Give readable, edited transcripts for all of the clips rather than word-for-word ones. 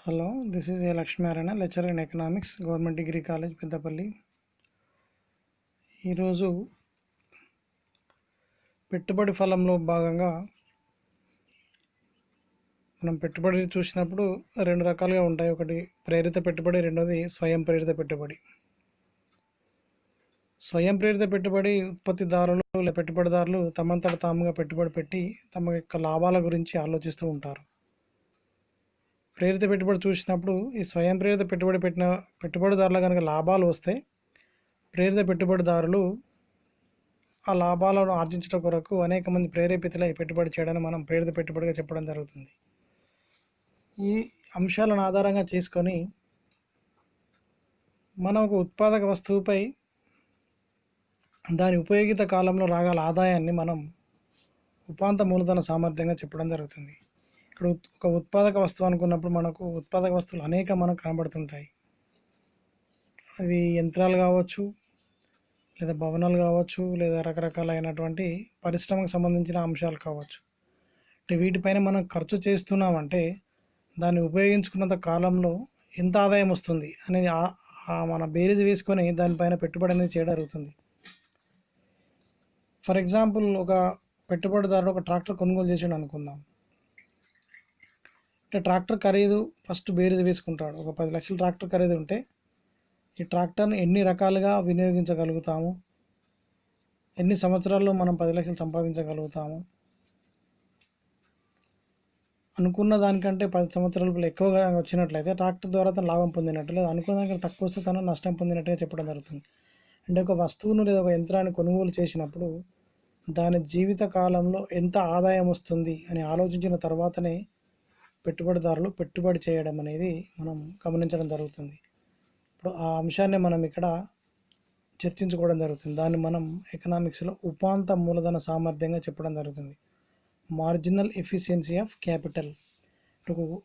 Hello, this is a Lakshminarayana, lecturer in economics, government degree college Peddapalli. ఈరోజు పెట్టుబడి ఫలంలో భాగంగా మనం పెట్టుబడి చూసినప్పుడు రెండు రకాలుగా ఉంటాయి. ఒకటి ప్రేరిత పెట్టుబడి, రెండోది స్వయం ప్రేరిత పెట్టుబడి. స్వయం ప్రేరిత పెట్టుబడి ఉత్పత్తిదారులు లేదా పెట్టుబడిదారులు తమంతట తాముగా పెట్టుబడి పెట్టి తమ యొక్క లాభాల గురించి ఆలోచిస్తూ ఉంటారు. ప్రేరిత పెట్టుబడి చూసినప్పుడు ఈ స్వయం ప్రేరిత పెట్టుబడి పెట్టిన పెట్టుబడిదారుల కనుక లాభాలు వస్తే ప్రేరిత పెట్టుబడిదారులు ఆ లాభాలను ఆర్జించడం కొరకు అనేక మంది ప్రేరేపితులై పెట్టుబడి చేయడాన్ని మనం ప్రేరిత పెట్టుబడిగా చెప్పడం జరుగుతుంది. ఈ అంశాలను ఆధారంగా చేసుకొని మనం ఒక ఉత్పాదక వస్తువుపై దాని ఉపయోగిత కాలంలో రాగల ఆదాయాన్ని మనం ఉపాంత మూలధన సామర్థ్యంగా చెప్పడం జరుగుతుంది. ఇక్కడ ఒక ఉత్పాదక వస్తువు అనుకున్నప్పుడు మనకు ఉత్పాదక వస్తువులు అనేక మనకు కనబడుతుంటాయి. అవి యంత్రాలు కావచ్చు, లేదా భవనాలు కావచ్చు, లేదా రకరకాలైనటువంటి పరిశ్రమకు సంబంధించిన అంశాలు కావచ్చు. అంటే వీటిపైన మనం ఖర్చు చేస్తున్నామంటే దాన్ని ఉపయోగించుకున్నంత కాలంలో ఎంత ఆదాయం వస్తుంది అనేది మన బేరీజ్ వేసుకొని దానిపైన పెట్టుబడి అనేది చేయడం జరుగుతుంది. ఫర్ ఎగ్జాంపుల్, ఒక పెట్టుబడిదారుడు ఒక ట్రాక్టర్ కొనుగోలు చేసాడు అనుకుందాం. అంటే ట్రాక్టర్ ఖరీదు ఫస్ట్ బేరీజ్ వేసుకుంటాడు. ఒక 10 లక్షల ట్రాక్టర్ ఖరీదు ఉంటే ఈ ట్రాక్టర్ని ఎన్ని రకాలుగా వినియోగించగలుగుతాము, ఎన్ని సంవత్సరాల్లో మనం 10 లక్షలు సంపాదించగలుగుతాము, అనుకున్న దానికంటే 10 సంవత్సరాలు ఎక్కువగా వచ్చినట్లయితే ట్రాక్టర్ ద్వారా తను లాభం పొందినట్టు, లేదా అనుకున్న దానికంటే తక్కువ వస్తే తను నష్టం పొందినట్టుగా చెప్పడం జరుగుతుంది. అంటే ఒక వస్తువును లేదా ఒక యంత్రాన్ని కొనుగోలు చేసినప్పుడు దాని జీవిత కాలంలో ఎంత ఆదాయం వస్తుంది అని ఆలోచించిన తర్వాతనే పెట్టుబడిదారులు పెట్టుబడి చేయడం అనేది మనం గమనించడం జరుగుతుంది. ఇప్పుడు ఆ అంశాన్ని మనం ఇక్కడ చర్చించుకోవడం జరుగుతుంది. దాన్ని మనం ఎకనామిక్స్లో ఉపాంత మూలధన సామర్థ్యంగా చెప్పడం జరుగుతుంది. Marginal efficiency of capital.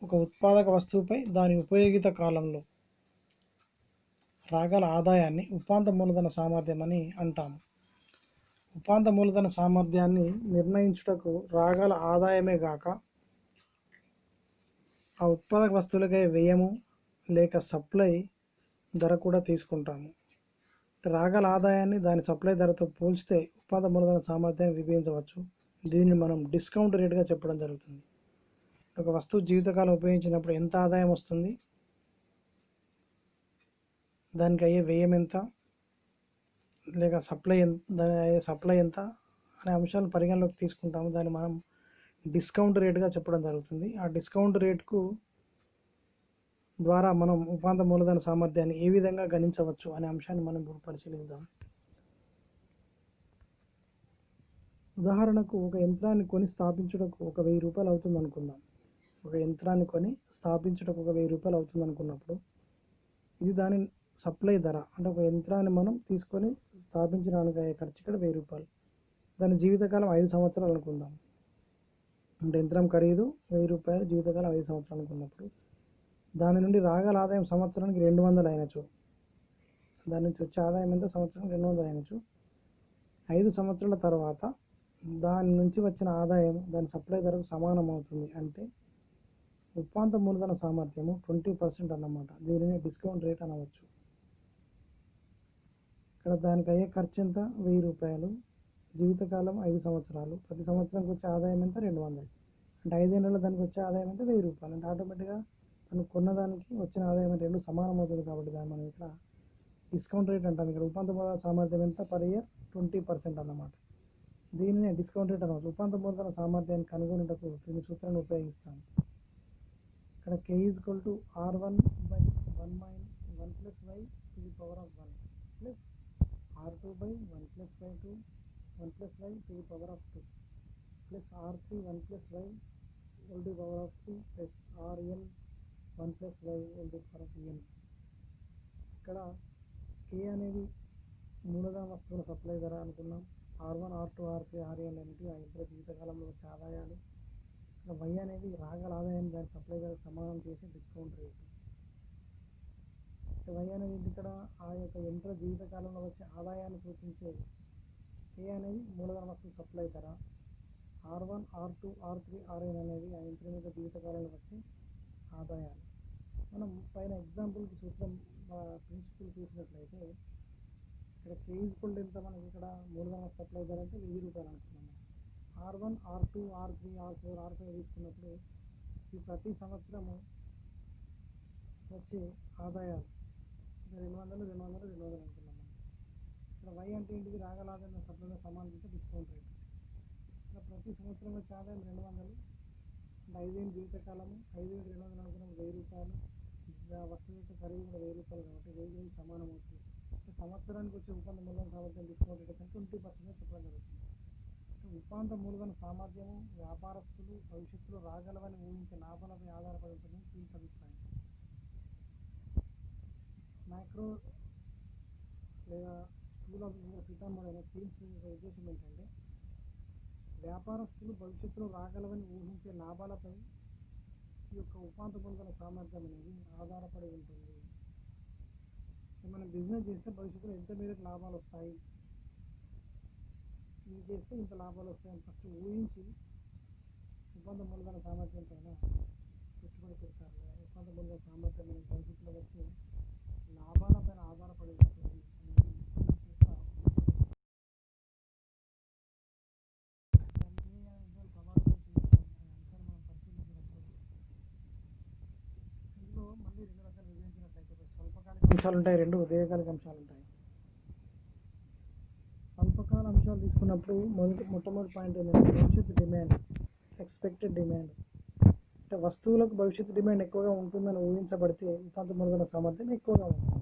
ఒక ఉత్పాదక వస్తువుపై దాని ఉపయోగిత కాలంలో రాగల ఆదాయాన్ని ఉపాంత మూలధన సామర్థ్యం అని అంటాము. ఉపాంత మూలధన సామర్థ్యాన్ని నిర్ణయించుటకు రాగల ఆదాయమే కాక ఆ ఉత్పాదక వస్తువులకై వ్యయము లేక సప్లై ధర కూడా తీసుకుంటాము. రాగల ఆదాయాన్ని దాని సప్లై ధరతో పోల్చితే ఉపాంత మూలధన సామర్థ్యాన్ని విభజించవచ్చు. దీన్ని మనం డిస్కౌంట్ రేట్గా చెప్పడం జరుగుతుంది. ఒక వస్తువు జీవితకాలం ఉపయోగించినప్పుడు ఎంత ఆదాయం వస్తుంది, దానికి అయ్యే వ్యయం ఎంత, లేక దాని అయ్యే సప్లై ఎంత అనే అంశాలను పరిగణలోకి తీసుకుంటాము. దాన్ని మనం డిస్కౌంట్ రేట్గా చెప్పడం జరుగుతుంది. ఆ డిస్కౌంట్ రేట్కు ద్వారా మనం ఉపాంత మూలధన సామర్థ్యాన్ని ఏ విధంగా గణించవచ్చు అనే అంశాన్ని మనం ఇప్పుడు పరిశీలిద్దాం. ఉదాహరణకు, ఒక యంత్రాన్ని కొని స్థాపించుటకు ఒక 1000 రూపాయలు అవుతుంది అనుకుందాం. ఒక యంత్రాన్ని కొని స్థాపించుటకు ఒక 1000 రూపాయలు అవుతుంది అనుకున్నప్పుడు ఇది దాని సప్లై ధర. అంటే ఒక యంత్రాన్ని మనం తీసుకొని స్థాపించడానికి అయ్యే ఖర్చు ఇక్కడ 1000 రూపాయలు. దాని జీవితకాలం 5 సంవత్సరాలు అనుకుందాం. అంటే యంత్రం ఖరీదు 1000 రూపాయలు, జీవితకాలం 5 సంవత్సరాలు అనుకున్నప్పుడు దాని నుండి రాగల ఆదాయం సంవత్సరానికి 200 అయినచు, దాని నుంచి వచ్చే ఆదాయం ఎంత, సంవత్సరానికి 200 అయినచు, 5 సంవత్సరాల తర్వాత దాని నుంచి వచ్చిన ఆదాయం దాని సప్లై ధరకు సమానం అవుతుంది. అంటే ఉపాంత మూలధన సామర్థ్యము 20% అన్నమాట. దీనిని డిస్కౌంట్ రేట్ అనవచ్చు. ఇక్కడ దానికి అయ్యే ఖర్చు ఎంత, 1000 రూపాయలు, జీవితకాలం 5 సంవత్సరాలు, ప్రతి సంవత్సరానికి వచ్చే ఆదాయం ఎంత, 200. అంటే 5 నెలల దానికి వచ్చే ఆదాయం అంటే 1000 రూపాయలు. అంటే ఆటోమేటిక్గా తను కొన్నదానికి వచ్చిన ఆదాయం అంటే 2 సమానం అవుతుంది. కాబట్టి దాన్ని మనం ఇక్కడ డిస్కౌంట్ రేట్ అంటాం. ఇక్కడ ఉపాంత మూలధన సామర్థ్యం ఎంత, పర్ ఇయర్ 20% అన్నమాట. దీనిని డిస్కౌంట్ రేట్ అనవచ్చు. ఉపాంత మూలధన సామర్థ్యాన్ని కనుగొనేటప్పుడు దీని సూత్రాన్ని ఉపయోగిస్తాం. ఇక్కడ K = R1/1 + y to the power of 1 plus R2/1 + y to 1 + y to the power of 2 plus R3 1 + y to the power of 3 plus Rn 1 + y to the power of n. ఇక్కడ K అనేది మూలధన వస్తువుల supply ధర అనుకున్నాం. R1, R2, R3, Rn అనేది ఆ యంత్ర జీవితకాలంలో వచ్చే ఆదాయాలు. Y అనేది రాగల ఆదాయం దాని సప్లై ధరకు సమానం చేసే డిస్కౌంట్ రేటు. Y అనేది ఇక్కడ ఆ యొక్క యంత్ర జీవితకాలంలో వచ్చే ఆదాయాన్ని సూచించే K అనేది మూలధన వస్తువు సప్లై ధర. R1, R2, R3, Rn అనేది ఆ యంత్రం యొక్క జీవితకాలంలో వచ్చే ఆదాయాలు. మనం పైన ఎగ్జాంపుల్కి సూత్రం ప్రిన్సిపల్ చూసినట్లయితే ఇక్కడ కేజీకుల్ ఎంత మనకి ఇక్కడ మూలధన సప్లై ధర అంటే 1000 రూపాయలు అనుకున్నాము. R1, R2, R3, R4, R5 తీసుకున్నప్పుడు ఈ ప్రతి సంవత్సరము వచ్చే ఆదాయాలు 200 అనుకున్నాము. ఇక్కడ Y అంటే ఏంటిది? రాగలాభం సప్లైలో సమానత డిస్కౌంట్ రేట్. ఇక్కడ ప్రతి సంవత్సరం వచ్చే ఆదాయం 200, 5,000 జీవితకాలము, 5,200 అనుకున్నాం 1000 రూపాయలు. వస్తువు యొక్క ఖరీదు కూడా 1000 రూపాయలు కాబట్టి 1000 సమానం అవుతుంది. సంవత్సరానికి వచ్చే ఉపాంత మూలధన సామర్థ్యం డిస్కౌంట్ రేట్ అంటే 20% చెప్పడం జరుగుతుంది. ఉపాంత మూలధన సామర్థ్యము వ్యాపారస్తులు భవిష్యత్తులో రాగలవని ఊహించే లాభాలపై ఆధారపడి ఉంటుందని కీల్స్ అభిప్రాయం. మైక్రో లేదా స్కూల్ ఆఫ్ పితామహుడు అయిన కీల్స్ ఉద్దేశం ఏంటంటే వ్యాపారస్తులు భవిష్యత్తులో రాగలవని ఊహించే లాభాలపై ఈ యొక్క ఉపాంత మూలధన సామర్థ్యం అనేది ఆధారపడి ఉంటుంది. మనం బిజినెస్ చేస్తే భవిష్యత్తులో ఎంత మేరకు లాభాలు వస్తాయి, ఇది చేస్తే ఇంత లాభాలు వస్తాయని ఫస్ట్ ఊహించి ఉపాంత మూలధన సామర్థ్యం పైన పెట్టుబడి పెడతారు. ఉపాంత మూలధన సామర్థ్యం అనేది భవిష్యత్తులో వచ్చి లాభాల పైన ఆధారపడి ఉంటుంది అనేది ప్రభావితం చేసే అంశాలు మనం పరిశీలించినప్పుడు ఇందులో మళ్ళీ 2 రకాలు విభజించినట్లయితే స్వల్పకాలిక అంశాలు ఉంటాయి, 2 దీర్ఘకాలిక అంశాలు ఉంటాయి. స్వల్పకాల అంశాలు తీసుకున్నప్పుడు మొట్టమొదటి పాయింట్ ఏంటంటే భవిష్యత్తు డిమాండ్, ఎక్స్పెక్టెడ్ డిమాండ్. అంటే వస్తువులకు భవిష్యత్తు డిమాండ్ ఎక్కువగా ఉంటుందని ఊహించబడితే ఉపాంత మూలధన సామర్థ్యం ఎక్కువగా ఉంటుంది.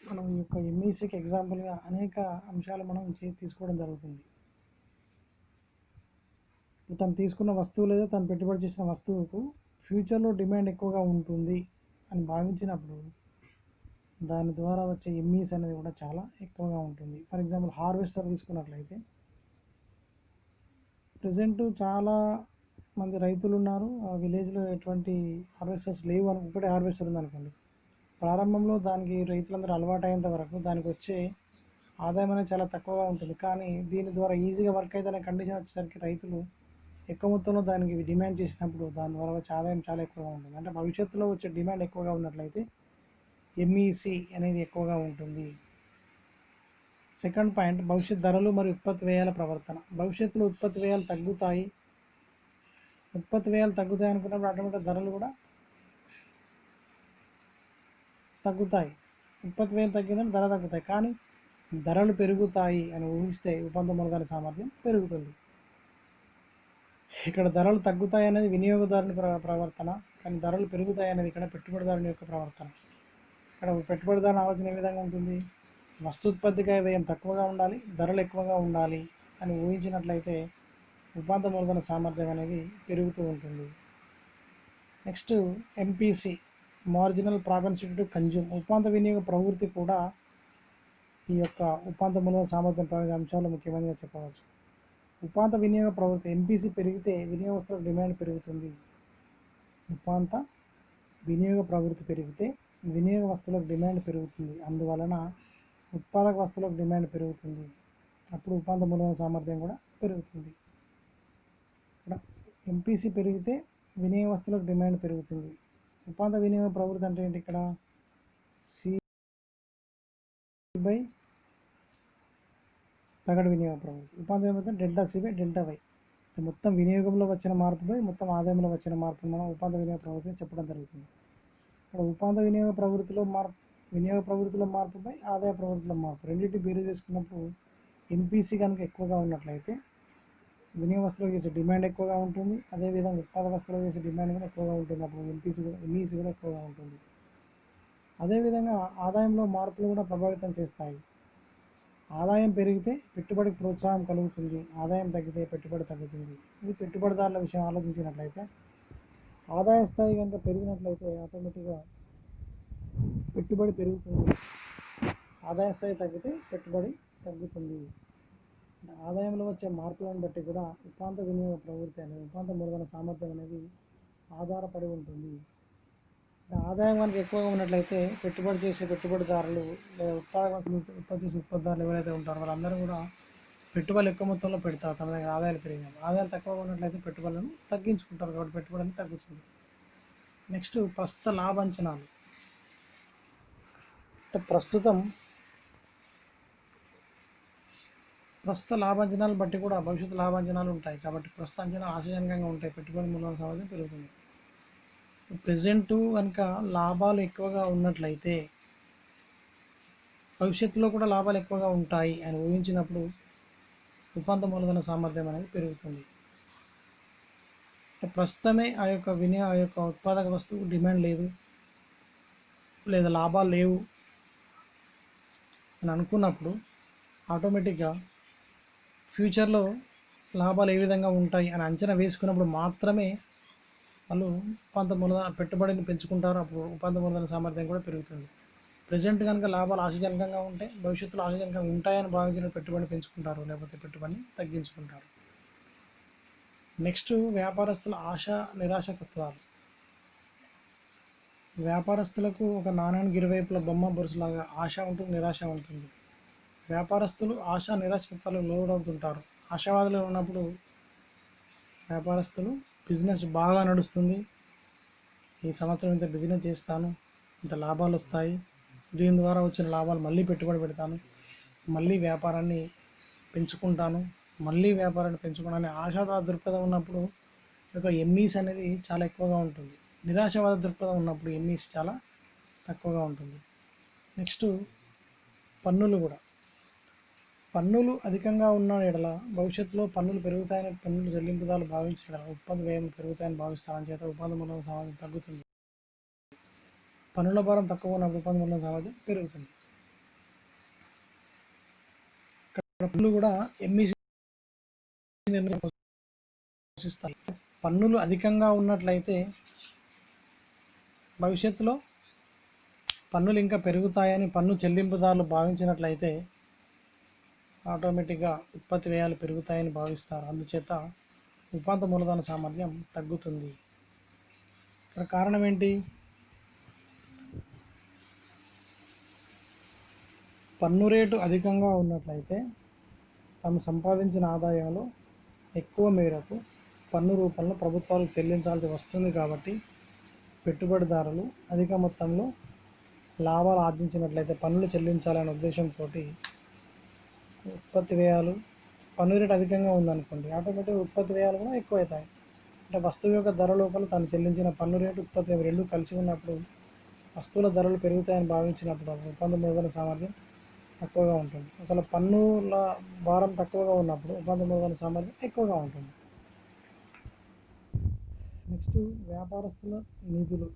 మనం ఈ యొక్క ఎంఈసీకి ఎగ్జాంపుల్గా అనేక అంశాలు మనం తీసుకోవడం జరుగుతుంది. తను తీసుకున్న వస్తువు లేదా తను పెట్టుబడి చేసిన వస్తువుకు ఫ్యూచర్లో డిమాండ్ ఎక్కువగా ఉంటుంది అని భావించినప్పుడు దాని ద్వారా వచ్చే ఎంఈస్ అనేది కూడా చాలా ఎక్కువగా ఉంటుంది. ఫర్ ఎగ్జాంపుల్ హార్వెస్టర్ తీసుకున్నట్లయితే ప్రజెంట్ చాలా మంది రైతులు ఉన్నారు, ఆ విలేజ్లో ఎటువంటి హార్వెస్టర్స్ లేవు అని ఒకటే హార్వెస్టర్ ఉందనుకోండి. ప్రారంభంలో దానికి రైతులందరూ అలవాటు అయ్యేంత వరకు దానికి వచ్చే ఆదాయం అనేది చాలా తక్కువగా ఉంటుంది. కానీ దీని ద్వారా ఈజీగా వర్క్ అయితే కండిషన్ వచ్చేసరికి రైతులు ఎక్కువ మొత్తంలో దానికి డిమాండ్ చేసినప్పుడు దాని ద్వారా వచ్చే ఆదాయం చాలా ఎక్కువగా ఉంటుంది. అంటే భవిష్యత్తులో వచ్చే డిమాండ్ ఎక్కువగా ఉన్నట్లయితే ఎంఈసి అనేది ఎక్కువగా ఉంటుంది. సెకండ్ పాయింట్ భవిష్యత్ ధరలు మరియు ఉత్పత్తి వ్యయాల ప్రవర్తన. భవిష్యత్తులో ఉత్పత్తి వ్యయాలు తగ్గుతాయి అనుకున్నప్పుడు ఆటోమేటిక్ ధరలు కూడా తగ్గుతాయి. ఉత్పత్తి వ్యయం తగ్గిందని ధర తగ్గుతాయి, కానీ ధరలు పెరుగుతాయి అని ఊహిస్తే ఉపాంత మూలధన సామర్థ్యం పెరుగుతుంది. ఇక్కడ ధరలు తగ్గుతాయి అనేది వినియోగదారుని ప్రవర్తన, కానీ ధరలు పెరుగుతాయి అనేది ఇక్కడ పెట్టుబడిదారుని యొక్క ప్రవర్తన. ఇక్కడ పెట్టుబడిదారుని ఆలోచన ఏ విధంగా ఉంటుంది? వస్తూత్పత్తికాయ వ్యయం తక్కువగా ఉండాలి, ధరలు ఎక్కువగా ఉండాలి అని ఊహించినట్లయితే ఉపాంత మూలధన సామర్థ్యం అనేది పెరుగుతూ ఉంటుంది. Next MPC, marginal propensity to consume. ఉపాంత వినియోగ ప్రవృత్తి కూడా ఈ యొక్క ఉపాంత మూలధన సామర్థ్యం ప్రయోగ అంశాలు ముఖ్యమైనగా చెప్పవచ్చు. ఉపాంత వినియోగ ప్రవృత్తి ఎంపీసీ పెరిగితే వినియోగస్తులకు డిమాండ్ పెరుగుతుంది. ఉపాంత వినియోగ ప్రవృత్తి పెరిగితే వినియోగ వస్తువులకు డిమాండ్ పెరుగుతుంది, అందువలన ఉత్పాదక వస్తువులకు డిమాండ్ పెరుగుతుంది. అప్పుడు ఉపాంత మూలధన సామర్థ్యం కూడా పెరుగుతుంది. ఇక్కడ ఎంపీసీ పెరిగితే వినియోగ వస్తువులకు డిమాండ్ పెరుగుతుంది. ఉపాంత వినియోగ ప్రవృత్తి అంటే ఏంటి? ఇక్కడ సి బై సగటు వినియోగ ప్రవృత్తి. ఉపాంత వినియోగం delta C by delta Y. మొత్తం వినియోగంలో వచ్చిన మార్పుపై మొత్తం ఆదాయంలో వచ్చిన మార్పు మనం ఉపాంత వినియోగ ప్రవృత్తిని చెప్పడం జరుగుతుంది. ఇక్కడ ఉపాంత వినియోగ ప్రవృత్తిలో మార్పుపై ఆదాయ ప్రవృత్తిలో మార్పు రెండింటి బేరీ చేసుకున్నప్పుడు ఎంపీసీ కనుక ఎక్కువగా ఉన్నట్లయితే వినియోగ వస్తువులకు చేసే డిమాండ్ ఎక్కువగా ఉంటుంది, అదేవిధంగా ఉత్పాదక వస్తువులకు చేసే డిమాండ్ కూడా ఎక్కువగా ఉంటుంది. అప్పుడు ఎంఈసీ కూడా ఎక్కువగా ఉంటుంది. అదేవిధంగా ఆదాయంలో మార్పులు కూడా ప్రభావితం చేస్తాయి. ఆదాయం పెరిగితే పెట్టుబడికి ప్రోత్సాహం కలుగుతుంది, ఆదాయం తగ్గితే పెట్టుబడి తగ్గుతుంది. ఇది పెట్టుబడిదారుల విషయం ఆలోచించినట్లయితే ఆదాయ స్థాయి కనుక పెరిగినట్లయితే ఆటోమేటిక్గా పెట్టుబడి పెరుగుతుంది, ఆదాయ స్థాయి తగ్గితే పెట్టుబడి తగ్గుతుంది. ఆదాయంలో వచ్చే మార్పులను బట్టి కూడా ఉపాంత వినియోగ ప్రవృత్తి అనేది ఉపాంత మూలధన సామర్థ్యం అనేది ఆధారపడి ఉంటుంది. ఆదాయం కనుక ఎక్కువగా ఉన్నట్లయితే పెట్టుబడి చేసే పెట్టుబడిదారులు లేదా ఉత్పత్తి చేసే ఉత్పత్తిదారులు ఎవరైతే ఉంటారో వాళ్ళందరూ కూడా పెట్టుబడులు ఎక్కువ మొత్తంలో పెడతారు. తమ దగ్గర ఆదాయాలు పెరిగినప్పుడు ఆదాయాలు తక్కువగా ఉన్నట్లయితే పెట్టుబడులను తగ్గించుకుంటారు, కాబట్టి పెట్టుబడులను తగ్గుతుంది. నెక్స్ట్ ప్రస్తుత లాభాంచనాలు. అంటే ప్రస్తుత లాభాంచనాలు బట్టి కూడా భవిష్యత్తు లాభాంచనాలు ఉంటాయి. కాబట్టి ప్రస్తుత అంచనాలు ఆశాజనకంగా ఉంటాయి. పెట్టుబడి మూలధన సామర్థ్యం పెరుగుతుంది. ప్రెజెంట్ కనుక లాభాలు ఎక్కువగా ఉన్నట్లయితే భవిష్యత్తులో కూడా లాభాలు ఎక్కువగా ఉంటాయి అని ఊహించినప్పుడు ఉపాంత మూలధన సామర్థ్యం అనేది పెరుగుతుంది. ప్రస్తుతమే ఆ యొక్క ఉత్పాదక వస్తువు డిమాండ్ లేదు లేదా లాభాలు లేవు అని అనుకున్నప్పుడు ఆటోమేటిక్గా ఫ్యూచర్లో లాభాలు ఏ విధంగా ఉంటాయి అని అంచనా వేసుకున్నప్పుడు మాత్రమే వాళ్ళు ఉపాంత మూలధన పెట్టుబడిని పెంచుకుంటారు. అప్పుడు ఉపాంత మూలధన సామర్థ్యం కూడా పెరుగుతుంది. ప్రజెంట్ కనుక లాభాలు ఆశాజనకంగా ఉంటే భవిష్యత్తులో ఆశాజనకంగా ఉంటాయని భావించిన పెట్టుబడిని పెంచుకుంటారు, లేకపోతే పెట్టుబడిని తగ్గించుకుంటారు. నెక్స్ట్ వ్యాపారస్తుల ఆశ నిరాశ తత్వాలు. వ్యాపారస్తులకు ఒక నాణానికి ఇరువైపుల బొమ్మ బొరుసులాగా ఆశ ఉంటుంది, నిరాశ ఉంటుంది. వ్యాపారస్తులు ఆశ నిరాశ తత్వాలు లోడవుతుంటారు. ఆశావాదులు ఉన్నప్పుడు వ్యాపారస్తులు బిజినెస్ బాగా నడుస్తుంది, ఈ సంవత్సరం ఇంత బిజినెస్ చేస్తాను, ఇంత లాభాలు వస్తాయి, దీని ద్వారా వచ్చిన లాభాలు మళ్ళీ పెట్టుబడి పెడతాను, మళ్ళీ వ్యాపారాన్ని పెంచుకుంటాను అనే ఆశావాద దృక్పథం ఉన్నప్పుడు ఒక ఎంఈస్ అనేది చాలా ఎక్కువగా ఉంటుంది. నిరాశావాద దృక్పథం ఉన్నప్పుడు ఎంఈస్ చాలా తక్కువగా ఉంటుంది. నెక్స్ట్ పన్నులు కూడా. పన్నులు అధికంగా ఉన్న ఎడల భవిష్యత్తులో పన్నులు పెరుగుతాయని పన్నులు చెల్లింపుదారులు భావించడం ఉత్పత్తి వ్యయం పెరుగుతాయని భావిస్తామని చేత ఉపాధి మూలధన సామర్థ్యం తగ్గుతుంది. పన్నుల భారం తక్కువ ఉన్నప్పుడు ఉపాధి మూలధన సామర్థ్యం పెరుగుతుంది. పన్నులు కూడా ఎంఈసి పోషిస్తాయి. పన్నులు అధికంగా ఉన్నట్లయితే భవిష్యత్తులో పన్నులు ఇంకా పెరుగుతాయని పన్ను చెల్లింపుదారులు భావించినట్లయితే ఆటోమేటిక్గా ఉత్పత్తి వ్యయాలు పెరుగుతాయని భావిస్తారు. అందుచేత ఉపాంత మూలధన సామర్థ్యం తగ్గుతుంది. ఇక్కడ కారణం ఏంటి? పన్ను రేటు అధికంగా ఉన్నట్లయితే తాము సంపాదించిన ఆదాయంలో ఎక్కువ మేరకు పన్ను రూపంలో ప్రభుత్వాలకు చెల్లించాల్సి వస్తుంది. కాబట్టి పెట్టుబడిదారులు అధిక మొత్తంలో లాభాలు ఆర్జించినట్లయితే పన్నులు చెల్లించాలనే ఉద్దేశంతో ఉత్పత్తి వ్యయాలు, పన్ను రేటు అధికంగా ఉందనుకోండి, ఆటోమేటిక్గా ఉత్పత్తి వ్యయాలు కూడా ఎక్కువ అవుతాయి. అంటే వస్తువు యొక్క ధర లోపల తాను చెల్లించిన పన్ను రేటు, ఉత్పత్తి రెండు కలిసి ఉన్నప్పుడు వస్తువుల ధరలు పెరుగుతాయని భావించినప్పుడు ఉపాంత మూలధన సామర్థ్యం తక్కువగా ఉంటుంది. ఒకవేళ పన్నుల భారం తక్కువగా ఉన్నప్పుడు ఉపాంత మూలధన సామర్థ్యం ఎక్కువగా ఉంటుంది. నెక్స్ట్ వ్యాపారస్తుల నిధులు.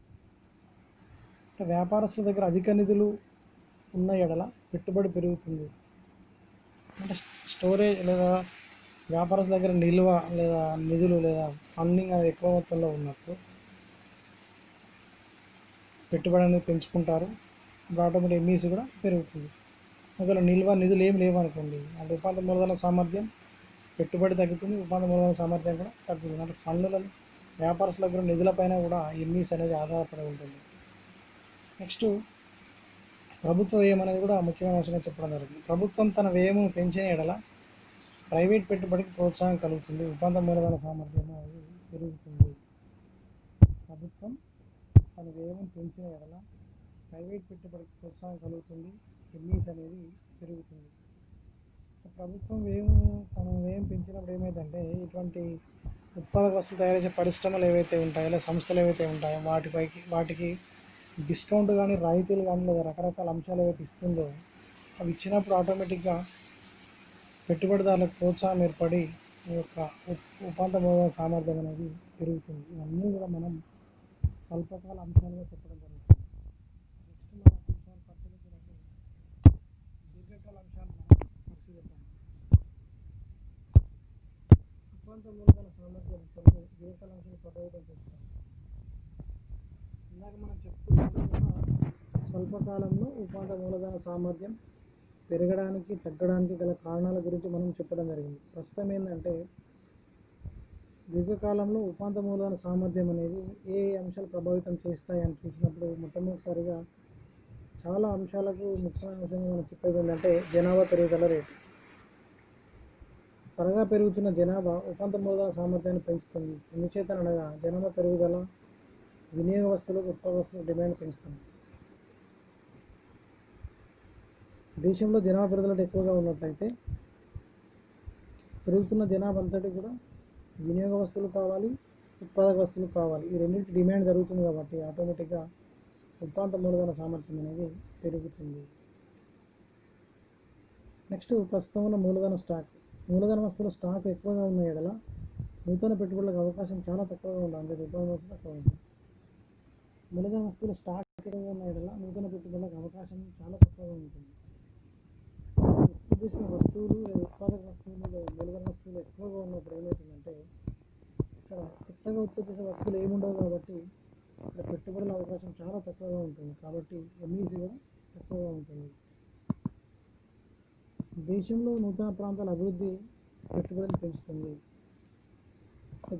అంటే వ్యాపారస్తుల దగ్గర అధిక నిధులు ఉన్న ఎడల పెట్టుబడి పెరుగుతుంది. అంటే స్టోరేజ్ లేదా వ్యాపారస్తుల దగ్గర నిల్వ లేదా నిధులు లేదా ఫండింగ్ అనేది ఎక్కువ మొత్తంలో ఉన్నప్పుడు పెట్టుబడి అనేది పెంచుకుంటారు. ఆటోమేటిక్ ఎంఈసి కూడా పెరుగుతుంది. ఒకవేళ నిధులు ఏమి లేవనుకోండి, అంటే ఉపాంత మూలధన సామర్థ్యం పెట్టుబడి తగ్గుతుంది, ఉపాంత మూలధన సామర్థ్యం కూడా తగ్గుతుంది. అంటే ఫండ్లను వ్యాపారస్తుల దగ్గర నిధులపైన కూడా ఎంఈసి అనేది ఆధారపడి ఉంటుంది. నెక్స్ట్ ప్రభుత్వ వ్యయం అనేది కూడా ముఖ్యమైన అంశంగా చెప్పడం జరుగుతుంది. ప్రభుత్వం తన వ్యయమును పెంచిన ఎడల ప్రైవేట్ పెట్టుబడికి ప్రోత్సాహం కలుగుతుంది, ఉపాంత మూలధన సామర్థ్యం అనేది పెరుగుతుంది. ప్రభుత్వం తన వ్యయమును పెంచిన ఎడల ప్రైవేట్ పెట్టుబడికి ప్రోత్సాహం కలుగుతుంది, ఎంఈస్ అనేది పెరుగుతుంది. ప్రభుత్వం తన వ్యయం పెంచినప్పుడు ఏమైందంటే ఇటువంటి ఉత్పాదక వస్తువులు తయారు చేసే పరిశ్రమలు ఏవైతే ఉంటాయో లేదా సంస్థలు ఏవైతే ఉంటాయో వాటికి డిస్కౌంట్ కానీ రాయితీలు కానీ లేదా రకరకాల అంశాలు ఏవైతే ఇస్తుందో అవి ఇచ్చినప్పుడు ఆటోమేటిక్గా పెట్టుబడిదారులకు ప్రోత్సాహం ఏర్పడి ఈ యొక్క ఉపాంత మూలధన సామర్థ్యం అనేది పెరుగుతుంది. ఇవన్నీ కూడా మనం స్వల్పకాల అంశాలుగా చెప్పడం జరుగుతుంది. నెక్స్ట్ మనం అంశాలు పరిశీలించినప్పుడు దీర్ఘకాల అంశాలు మనం పరిశీలిద్దాం. ఉపాంత మూలధన సామర్థ్యం కొన్ని దీర్ఘకాల అంశాలు ప్రభావితం చేస్తాయి. ఇందాక మనం చెప్పుకున్నాం స్వల్పకాలంలో ఉపాంత మూలధన సామర్థ్యం పెరగడానికి తగ్గడానికి గల కారణాల గురించి మనం చెప్పడం జరిగింది. ప్రస్తుతం ఏంటంటే దీర్ఘకాలంలో ఉపాంత మూలధన సామర్థ్యం అనేది ఏ అంశాలు ప్రభావితం చేస్తాయి అని చూసినప్పుడు మొట్టమొదటిసారిగా చాలా అంశాలకు ముఖ్యమైన అంశంగా మనం చెప్పేది ఏంటంటే జనాభా పెరుగుదల రేటు. త్వరగా పెరుగుతున్న జనాభా ఉపాంత మూలధన సామర్థ్యాన్ని పెంచుతుంది. ఎందుచేతనగా జనాభా పెరుగుదల వినియోగ వస్తువులకు ఉత్పాదక వస్తువుల డిమాండ్ పెంచుతుంది. దేశంలో జనాభా పెరుగుదల ఎక్కువగా ఉన్నట్లయితే పెరుగుతున్న జనాభా అంతటి కూడా వినియోగ వస్తువులు కావాలి, ఉత్పాదక వస్తువులు కావాలి. ఈ రెండింటి డిమాండ్ జరుగుతుంది కాబట్టి ఆటోమేటిక్గా ఉత్పాదక మూలధన సామర్థ్యం అనేది పెరుగుతుంది. నెక్స్ట్ ప్రస్తుతం ఉన్న మూలధన స్టాక్. మూలధన వస్తువుల స్టాక్ ఎక్కువగా ఉన్న ఎడల నూతన పెట్టుబడులకు అవకాశం చాలా తక్కువగా ఉంటుంది. ఉత్పాదక వస్తువులు తక్కువ ఉంటుంది. మూలధన వస్తువుల స్టాక్ ఎక్కువగా ఉన్న ఎడల నూతన పెట్టుబడులకు అవకాశం చాలా తక్కువగా ఉంటుంది. ఉత్పత్తి చేసిన వస్తువులు లేదా ఉత్పాదక వస్తువులు లేదా మూలధన వస్తువులు ఎక్కువగా ఉన్నప్పుడు ఏమవుతుందంటే ఇక్కడ కొత్తగా ఉత్పత్తి చేసే వస్తువులు ఏముండవు కాబట్టి ఇక్కడ పెట్టుబడుల అవకాశం చాలా తక్కువగా ఉంటుంది. కాబట్టి ఎంఈసీ కూడా తక్కువగా ఉంటుంది. దేశంలో నూతన ప్రాంతాల అభివృద్ధి పెట్టుబడులు పెంచుతుంది.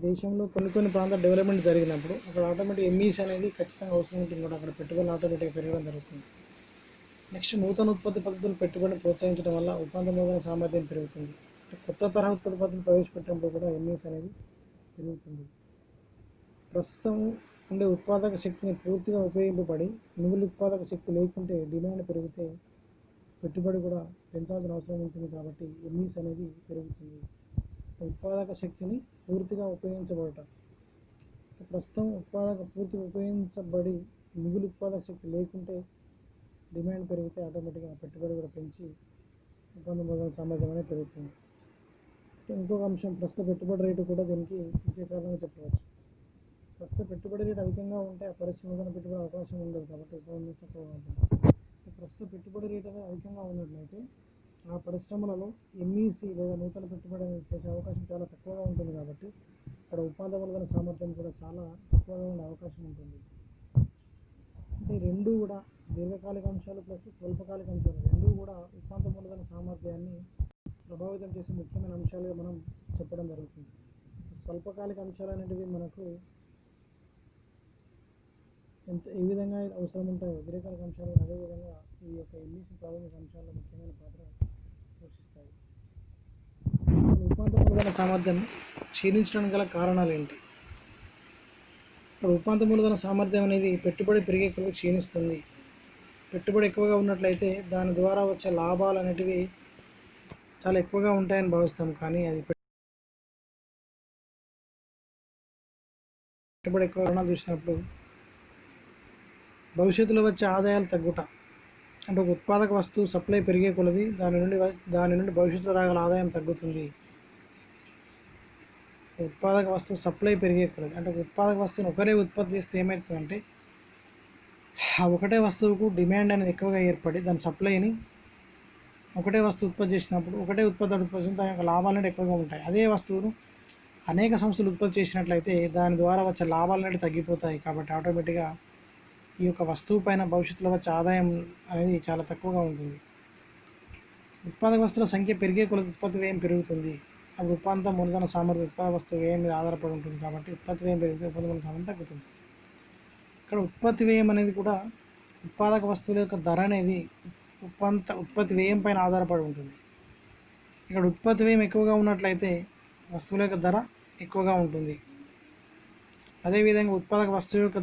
దేశంలో కొన్ని ప్రాంతాల డెవలప్మెంట్ జరిగినప్పుడు అక్కడ ఆటోమేటిక్ ఎంఈసీ అనేది ఖచ్చితంగా అవసరం ఉంటుంది కూడా అక్కడ పెట్టుబడులు ఆటోమేటిక్గా పెరగడం జరుగుతుంది. నెక్స్ట్ నూతన ఉత్పత్తి పద్ధతులు పెట్టుబడిని ప్రోత్సహించడం వల్ల ఉత్పత్తి మూలధన సామర్థ్యం పెరుగుతుంది. కొత్త తరహా ఉత్పత్తి పద్ధతులు ప్రవేశపెట్టినప్పుడు కూడా ఎంఈసీ అనేది పెరుగుతుంది. ప్రస్తుతం ఉండే ఉత్పాదక శక్తిని పూర్తిగా ఉపయోగింపబడి మిగులు ఉత్పాదక శక్తి లేకుంటే డిమాండ్ పెరిగితే పెట్టుబడి కూడా పెంచాల్సిన అవసరం ఉంటుంది. కాబట్టి ఎంఈసీ అనేది పెరుగుతుంది. ఉత్పాదక శక్తిని పూర్తిగా ఉపయోగించబడటం. ప్రస్తుతం పూర్తిగా ఉపయోగించబడి మిగులు ఉత్పాదక శక్తి లేకుంటే డిమాండ్ పెరిగితే ఆటోమేటిక్గా పెట్టుబడి కూడా పెంచి ఉత్పత్తి మూలధన సామర్థ్యం అనేది పెరుగుతుంది. ఇంకొక అంశం ప్రస్తుత పెట్టుబడి రేటు కూడా దీనికి ముఖ్య కారణంగా చెప్పవచ్చు. ప్రస్తుత పెట్టుబడి రేటు అధికంగా ఉంటే ఆ పరిశ్రమలో పెట్టుబడి అవకాశం ఉండదు కాబట్టి ఉత్పత్తి తక్కువగా ఉంటుంది. ప్రస్తుత పెట్టుబడి రేటు అనేది అధికంగా ఉన్నట్లయితే ఆ పరిశ్రమలలో ఎంఈసీ లేదా నూతన పెట్టుబడి చేసే అవకాశం చాలా తక్కువగా ఉంటుంది. కాబట్టి అక్కడ ఉత్పాదక మూలధన సామర్థ్యం కూడా చాలా తక్కువగా ఉండే అవకాశం ఉంటుంది. అంటే రెండు కూడా దీర్ఘకాలిక అంశాలు ప్లస్ స్వల్పకాలిక అంశాలు రెండు కూడా ఉత్పాదక మూలధన సామర్థ్యాన్ని ప్రభావితం చేసే ముఖ్యమైన అంశాలుగా మనం చెప్పడం జరుగుతుంది. స్వల్పకాలిక అంశాలు అనేటివి మనకు ఏ విధంగా అవసరం ఉంటాయో దీర్ఘకాలిక అంశాలు అదేవిధంగా ఈ యొక్క ఎంఈసీ ప్రాథమిక అంశాల్లో ముఖ్యమైన పాత్ర పోషిస్తాయి. ఉత్పాదక మూలధన సామర్థ్యం క్షీణించడానికి గల కారణాలు ఏంటి? ఉత్పాదక మూలధన సామర్థ్యం అనేది పెట్టుబడి పెరిగే కొద్ది క్షీణిస్తుంది. పెట్టుబడి ఎక్కువగా ఉన్నట్లయితే దాని ద్వారా వచ్చే లాభాలు అనేటివి చాలా ఎక్కువగా ఉంటాయని భావిస్తాం. కానీ అది పెట్టుబడి ఎక్కువ కారణాలు చూసినప్పుడు భవిష్యత్తులో వచ్చే ఆదాయాలు తగ్గుట. అంటే ఒక ఉత్పాదక వస్తువు సప్లై పెరిగే కొలది దాని నుండి భవిష్యత్తులో రాగల ఆదాయం తగ్గుతుంది. ఉత్పాదక వస్తువు సప్లై పెరిగే కొలది అంటే ఉత్పాదక వస్తువుని ఒకరే ఉత్పత్తి చేస్తే ఏమవుతుందంటే ఆ ఒకటే వస్తువుకు డిమాండ్ అనేది ఎక్కువగా ఏర్పడి దాని సప్లైని ఒకటే వస్తువు ఉత్పత్తి చేసినప్పుడు ఒకటే ఉత్పత్తి దాని యొక్క లాభాలు అనేవి ఎక్కువగా ఉంటాయి. అదే వస్తువును అనేక సంస్థలు ఉత్పత్తి చేసినట్లయితే దాని ద్వారా వచ్చే లాభాలు అనేవి తగ్గిపోతాయి. కాబట్టి ఆటోమేటిక్గా ఈ యొక్క వస్తువు పైన భవిష్యత్తులో వచ్చే ఆదాయం అనేది చాలా తక్కువగా ఉంటుంది. ఉత్పాదక వస్తువుల సంఖ్య పెరిగే కొలది ఉత్పత్తి వ్యయం పెరుగుతుంది. అప్పుడు ఉత్పాదక మూలధన సామర్థ్యం ఉత్పాదక వస్తువు వ్యయం మీద ఆధారపడి ఉంటుంది. కాబట్టి ఉత్పత్తి వ్యయం పెరిగితే ఉత్పత్తి మూలధన సామర్థ్యం తగ్గుతుంది. ఇక్కడ ఉత్పత్తి వ్యయం అనేది కూడా ఉత్పాదక వస్తువుల యొక్క ధర అనేది ఉత్పత్తి వ్యయం పైన ఆధారపడి ఉంటుంది. ఇక్కడ ఉత్పత్తి వ్యయం ఎక్కువగా ఉన్నట్లయితే వస్తువుల యొక్క ధర ఎక్కువగా ఉంటుంది. అదేవిధంగా ఉత్పాదక వస్తువు యొక్క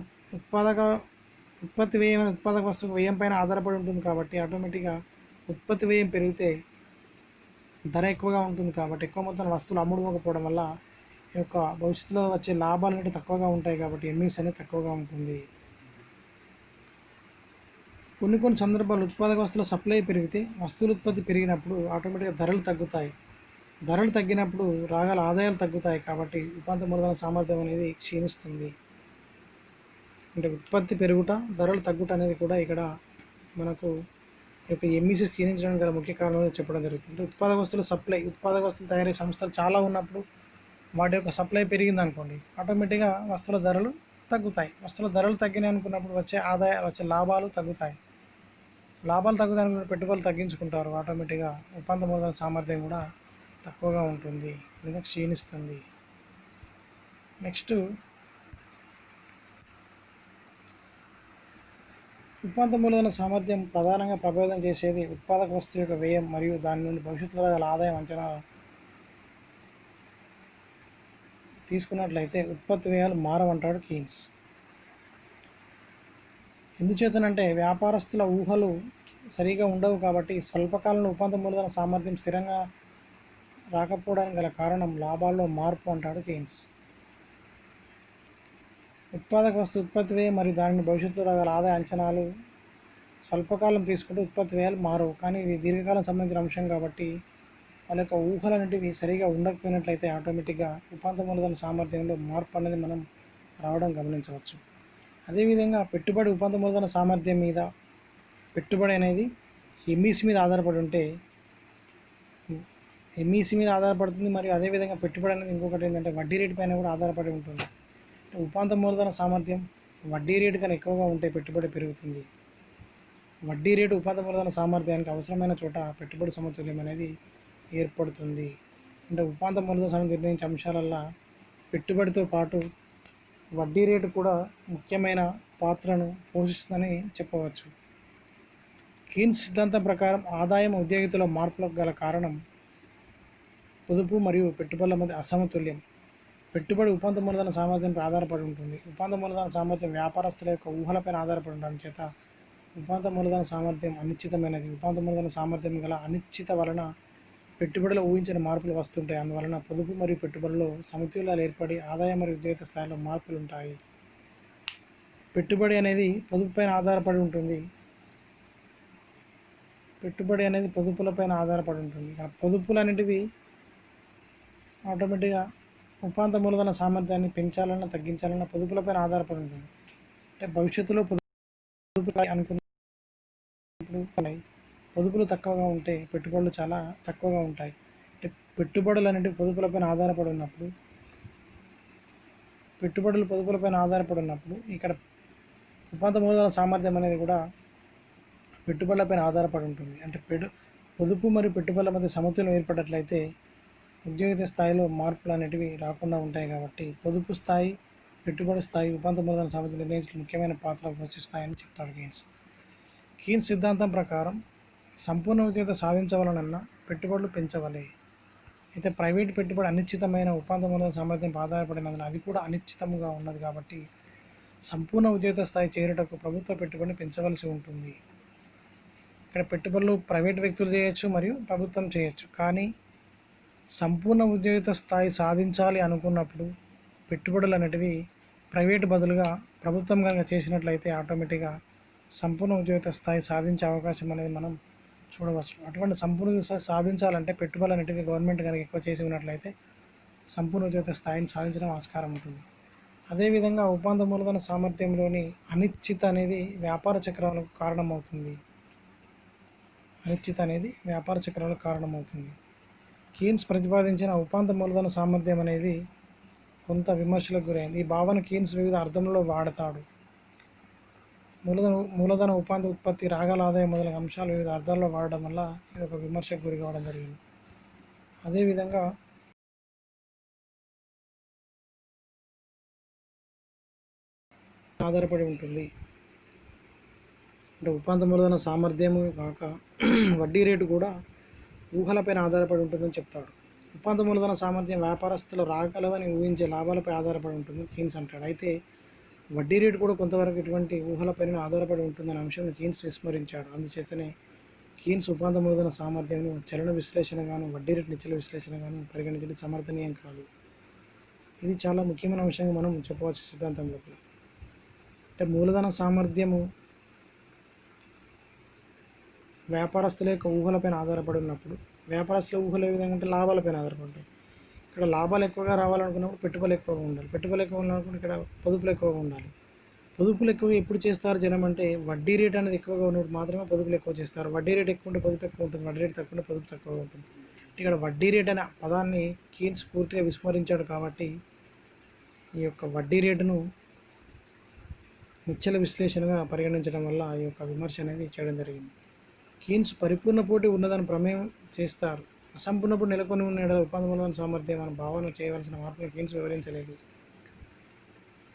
ఉత్పత్తి వ్యయం ఉత్పాదక వస్తువు వ్యయం పైన ఆధారపడి ఉంటుంది. కాబట్టి ఆటోమేటిక్గా ఉత్పత్తి వ్యయం పెరిగితే ధర ఎక్కువగా ఉంటుంది. కాబట్టి ఎక్కువ మొత్తం వస్తువులు అమ్ముడుపోకపోవడం వల్ల ఈ యొక్క భవిష్యత్తులో వచ్చే లాభాలు అనేవి తక్కువగా ఉంటాయి. కాబట్టి ఎంఈసీ అనేది తక్కువగా ఉంటుంది. కొన్ని సందర్భాలు ఉత్పాదక వస్తువుల సప్లై పెరిగితే వస్తువుల ఉత్పత్తి పెరిగినప్పుడు ఆటోమేటిక్గా ధరలు తగ్గుతాయి. ధరలు తగ్గినప్పుడు రాగల ఆదాయాలు తగ్గుతాయి. కాబట్టి ఉత్పాదక మూలధన సామర్థ్యం అనేది క్షీణిస్తుంది. అంటే ఉత్పత్తి పెరుగుట ధరలు తగ్గుట అనేది కూడా ఇక్కడ మనకు ఈ యొక్క ఎంఈసీ క్షీణించడానికి గల ముఖ్య కారణం చెప్పడం జరుగుతుంది. ఉత్పాదక వస్తువుల సప్లై ఉత్పాదక వస్తువులు తయారీ సంస్థలు చాలా ఉన్నప్పుడు వాటి యొక్క సప్లై పెరిగింది అనుకోండి ఆటోమేటిక్గా వస్తువుల ధరలు తగ్గుతాయి. వస్తువుల ధరలు తగ్గినాయి అనుకున్నప్పుడు వచ్చే లాభాలు తగ్గుతాయి. లాభాలు తగ్గుతాయి పెట్టుబడులు తగ్గించుకుంటారు. ఆటోమేటిక్గా ఉత్పత్తి మూలధన సామర్థ్యం కూడా తక్కువగా ఉంటుంది లేదా క్షీణిస్తుంది. నెక్స్ట్ ఉత్పత్తి మూలధన సామర్థ్యం ప్రధానంగా ప్రభావితం చేసేది ఉత్పాదక వస్తువు యొక్క వ్యయం మరియు దాని నుండి భవిష్యత్తులో గల ఆదాయం అంచనా తీసుకున్నట్లయితే ఉత్పత్తి వ్యయాలు మారవంటాడు కీన్స్. ఎందుచేతనంటే వ్యాపారస్తుల ఊహలు సరిగా ఉండవు కాబట్టి స్వల్పకాలంలో ఉపాంత మూలధన సామర్థ్యం స్థిరంగా రాకపోవడానికి గల కారణం లాభాల్లో మార్పు అంటాడు కెయిన్స్. ఉత్పాదక వస్తు ఉత్పత్తి వ్యయం మరియు దానిని భవిష్యత్తులో రాగల ఆదాయ అంచనాలు స్వల్పకాలం తీసుకుంటే ఉత్పత్తి వ్యయాలు మారవు, కానీ ఇది దీర్ఘకాలం సంబంధించిన అంశం కాబట్టి వాళ్ళ యొక్క ఊహలన్నిటివి సరిగా ఉండకపోయినట్లయితే ఆటోమేటిక్గా ఉపాంత మూలధన సామర్థ్యంలో మార్పు అనేది మనం రావడం గమనించవచ్చు. అదేవిధంగా పెట్టుబడి ఉపాంత మూలధన సామర్థ్యం మీద పెట్టుబడి అనేది ఎంఈసి మీద ఆధారపడి ఉంటే ఎంఈసి మీద ఆధారపడుతుంది, మరియు అదేవిధంగా పెట్టుబడి అనేది ఇంకొకటి ఏంటంటే వడ్డీ రేటు పైన కూడా ఆధారపడి ఉంటుంది. ఉపాంత మూలధన సామర్థ్యం వడ్డీ రేటు కన్నా ఎక్కువగా ఉంటే పెట్టుబడి పెరుగుతుంది. వడ్డీ రేటు ఉపాంత మూలధన సామర్థ్యానికి అవసరమైన చోట పెట్టుబడి సమతుల్యం అనేది ఏర్పడుతుంది. అంటే ఉపాంత మూలధన సామర్థ్యం నిర్ణయించే అంశాలల్లో పెట్టుబడితో పాటు వడ్డీ రేటు కూడా ముఖ్యమైన పాత్రను పోషిస్తుందని చెప్పవచ్చు. కీన్స్ సిద్ధాంతం ప్రకారం ఆదాయం ఉద్యోగితలో మార్పులకు గల కారణం పొదుపు మరియు పెట్టుబడుల మధ్య అసమతుల్యం. పెట్టుబడి ఉపాంత మూలధన సామర్థ్యంపై ఆధారపడి ఉంటుంది. ఉపాంత మూలధన సామర్థ్యం వ్యాపారస్తుల యొక్క ఊహలపైన ఆధారపడి ఉండడం చేత ఉపాంత మూలధన సామర్థ్యం అనిశ్చితమైనది. ఉపాంత మూలధన సామర్థ్యం గల అనిశ్చిత వలన పెట్టుబడిలో ఊహించిన మార్పులు వస్తుంటాయి. అందువలన పొదుపు మరియు పెట్టుబడిలో సమతుల్యాలు ఏర్పడి ఆదాయం మరియు ఉద్యోగిత స్థాయిలో మార్పులు ఉంటాయి. పెట్టుబడి అనేది పొదుపుపైన ఆధారపడి ఉంటుంది. పెట్టుబడి అనేది పొదుపులపైన ఆధారపడి ఉంటుంది. పొదుపులు అనేటివి ఆటోమేటిక్గా ఉపాంత మూలధన సామర్థ్యాన్ని పెంచాలన్నా తగ్గించాలన్నా పొదుపులపైన ఆధారపడి ఉంటుంది. అంటే భవిష్యత్తులో పొదుపు అనుకున్నప్పుడు పొదుపులు తక్కువగా ఉంటే పెట్టుబడులు చాలా తక్కువగా ఉంటాయి. అంటే పెట్టుబడులు అనేవి పొదుపులపైన ఆధారపడి ఉన్నప్పుడు ఇక్కడ ఉపాంత మూలధన సామర్థ్యం అనేది కూడా పెట్టుబడులపైన ఆధారపడి ఉంటుంది. అంటే పొదుపు మరియు పెట్టుబడుల మధ్య సమతుల్యం ఏర్పడినట్లయితే ఉద్యోగిత స్థాయిలో మార్పులు అనేటివి రాకుండా ఉంటాయి. కాబట్టి పొదుపు స్థాయి, పెట్టుబడి స్థాయి ఉపాంత మూలధన సామర్థ్యం నిర్ణయించడం ముఖ్యమైన పాత్ర పోషిస్తాయని చెప్తాడు కీన్స్. కీన్స్ సిద్ధాంతం ప్రకారం సంపూర్ణ ఉద్యోగిత సాధించవలనన్నా పెట్టుబడులు పెంచవలే. అయితే ప్రైవేట్ పెట్టుబడి అనిశ్చితమైన ఉపాంత మూలధన సామర్థ్యంపై ఆధారపడినందున అది కూడా అనిశ్చితంగా ఉన్నది. కాబట్టి సంపూర్ణ ఉద్యోగిత స్థాయి చేరుటకు ప్రభుత్వ పెట్టుబడిని పెంచవలసి ఉంటుంది. ఇక్కడ పెట్టుబడులు ప్రైవేట్ వ్యక్తులు చేయొచ్చు మరియు ప్రభుత్వం చేయొచ్చు, కానీ సంపూర్ణ ఉద్యోగిత స్థాయి సాధించాలి అనుకున్నప్పుడు పెట్టుబడులు అనేటివి ప్రైవేటు బదులుగా ప్రభుత్వం కనుక చేసినట్లయితే ఆటోమేటిక్గా సంపూర్ణ ఉద్యోగిత స్థాయి సాధించే అవకాశం అనేది మనం చూడవచ్చు. అటువంటి సంపూర్ణ స్థాయి సాధించాలంటే పెట్టుబడులు అనేటివి గవర్నమెంట్ కనుక ఎక్కువ చేసి ఉన్నట్లయితే సంపూర్ణ ఉద్యోగిత స్థాయిని సాధించడం ఆస్కారం ఉంటుంది. అదేవిధంగా ఉపాంత మూలధన సామర్థ్యంలోని అనిశ్చిత అనేది వ్యాపార చక్రాలకు కారణమవుతుంది. కీన్స్ ప్రతిపాదించిన ఉపాంత మూలధన సామర్థ్యం అనేది కొంత విమర్శలకు గురైంది. ఈ భావన కీన్స్ వివిధ అర్థంలో వాడతాడు. మూలధన ఉపాంత ఉత్పత్తి, రాగాల ఆదాయం మొదలైన అంశాలు వివిధ అర్థాల్లో వాడడం వల్ల ఇది ఒక విమర్శకు గురి కావడం జరిగింది. అదేవిధంగా ఆధారపడి ఉంటుంది. అంటే ఉపాంత మూలధన సామర్థ్యము కాక వడ్డీ రేటు కూడా ఊహలపైన ఆధారపడి ఉంటుందని చెప్తాడు. ఉపాంత మూలధన సామర్థ్యం వ్యాపారస్తులు రాగలవని ఊహించే లాభాలపై ఆధారపడి ఉంటుంది కీన్స్ అంటాడు. అయితే వడ్డీ రేటు కూడా కొంతవరకు ఇటువంటి ఊహలపైన ఆధారపడి ఉంటుందనే అంశాన్ని కీన్స్ విస్మరించాడు. అందుచేతనే కీన్స్ ఉపాంత మూలధన సామర్థ్యంను చలన విశ్లేషణగాను వడ్డీ రేటు నిశ్చల విశ్లేషణగాను పరిగణించడం సమర్థనీయం కాదు. ఇది చాలా ముఖ్యమైన అంశంగా మనం చెప్పవచ్చు సిద్ధాంతం లోపల. అంటే మూలధన సామర్థ్యము వ్యాపారస్తుల యొక్క ఊహలపైన ఆధారపడి ఉన్నప్పుడు వ్యాపారస్తుల ఊహలు ఏ విధంగా అంటే లాభాలపైన ఆధారపడతాయి. ఇక్కడ లాభాలు ఎక్కువగా రావాలనుకున్నప్పుడు పెట్టుబడులు ఎక్కువగా ఉండాలి. పెట్టుబడులు ఎక్కువ ఉండాలనుకుంటే ఇక్కడ పొదుపులు ఎక్కువగా ఉండాలి. పొదుపులు ఎక్కువ ఎప్పుడు చేస్తారు జనం అంటే వడ్డీ రేట్ అనేది ఎక్కువగా ఉన్నప్పుడు మాత్రమే పొదుపులు ఎక్కువ చేస్తారు. వడ్డీ రేట్ ఎక్కువ ఉంటే పొదుపు ఎక్కువ ఉంటుంది, వడ్డీ రేట్ తక్కువ ఉంటే పొదుపు తక్కువగా ఉంటుంది. ఇక్కడ వడ్డీ రేట్ అనే పదాన్ని కీన్స్ పూర్తిగా విస్మరించాడు. కాబట్టి ఈ యొక్క వడ్డీ రేటును నిశ్చల విశ్లేషణగా పరిగణించడం వల్ల ఈ యొక్క విమర్శ అనేది చేయడం జరిగింది. కీన్స్ పరిపూర్ణ పోటీ ఉన్నదని ప్రమేయం చేస్తారు. అసంపూర్ణ పోటీ నెలకొని ఉన్న ఉపాంత మూలధన సామర్థ్యం అనే భావన చేయవలసిన మార్పును కీన్స్ వివరించలేదు.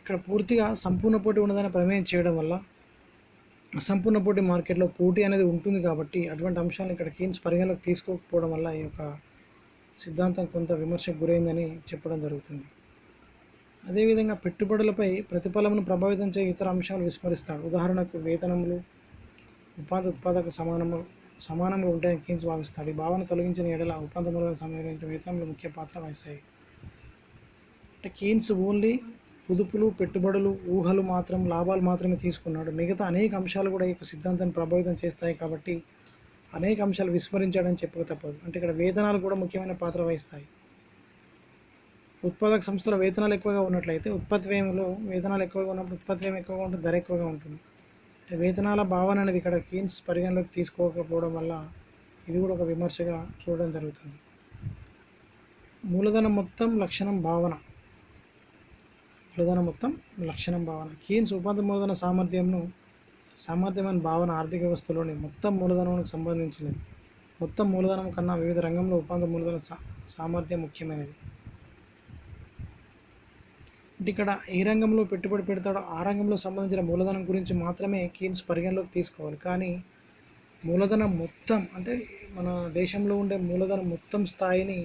ఇక్కడ పూర్తిగా సంపూర్ణ పోటీ ఉన్నదని ప్రమేయం చేయడం వల్ల అసంపూర్ణ పోటీ మార్కెట్లో పోటీ అనేది ఉంటుంది. కాబట్టి అటువంటి అంశాలను ఇక్కడ కీన్స్ పరిగణలోకి తీసుకోకపోవడం వల్ల ఈ యొక్క సిద్ధాంతం కొంత విమర్శకు గురైందని చెప్పడం జరుగుతుంది. అదేవిధంగా పెట్టుబడులపై ప్రతిఫలమును ప్రభావితం చేయ ఇతర అంశాలు విస్మరిస్తాడు. ఉదాహరణకు వేతనములు ఉపాధి ఉత్పాదక సమానంగా ఉంటాయని కీన్స్ భావిస్తాడు. ఈ భావన తొలగించిన ఎడల ఉపాధి మూలధన సంబంధించిన వేతనంలో ముఖ్య పాత్ర వహిస్తాయి. అంటే కీన్స్ ఓన్లీ పొదుపులు, పెట్టుబడులు, ఊహలు మాత్రం, లాభాలు మాత్రమే తీసుకున్నాడు. మిగతా అనేక అంశాలు కూడా ఈ సిద్ధాంతాన్ని ప్రభావితం చేస్తాయి కాబట్టి అనేక అంశాలు విస్మరించాడని చెప్పక తప్పదు. అంటే ఇక్కడ వేతనాలు కూడా ముఖ్యమైన పాత్ర వహిస్తాయి. ఉత్పాదక సంస్థల వేతనాలు ఎక్కువగా ఉన్నట్లయితే ఉత్పత్తి వ్యయంలో వేతనాలు ఎక్కువగా ఉన్నప్పుడు ఉత్పత్తి వ్యయం ఎక్కువగా ఉంటుంది, ధర ఎక్కువగా ఉంటుంది. వేతనాల భావన అనేది ఇక్కడ కీన్స్ పరిగణలోకి తీసుకోకపోవడం వల్ల ఇది కూడా ఒక విమర్శగా చూడడం జరుగుతుంది. మూలధనం మొత్తం లక్షణం భావన. మూలధనం మొత్తం లక్షణం భావన. కీన్స్ ఉపాధి మూలధన సామర్థ్యమైన భావన ఆర్థిక వ్యవస్థలోని మొత్తం మూలధనానికి సంబంధించినది. మొత్తం మూలధనం కన్నా వివిధ రంగంలో ఉపాధి మూలధన సామర్థ్యం ముఖ్యమైనది. అంటే ఇక్కడ ఏ రంగంలో పెట్టుబడి పెడతాడో ఆ రంగంలో సంబంధించిన మూలధనం గురించి మాత్రమే కీన్స్ పరిగణలోకి తీసుకోవాలి. కానీ మూలధనం మొత్తం అంటే మన దేశంలో ఉండే మూలధనం మొత్తం స్థాయిని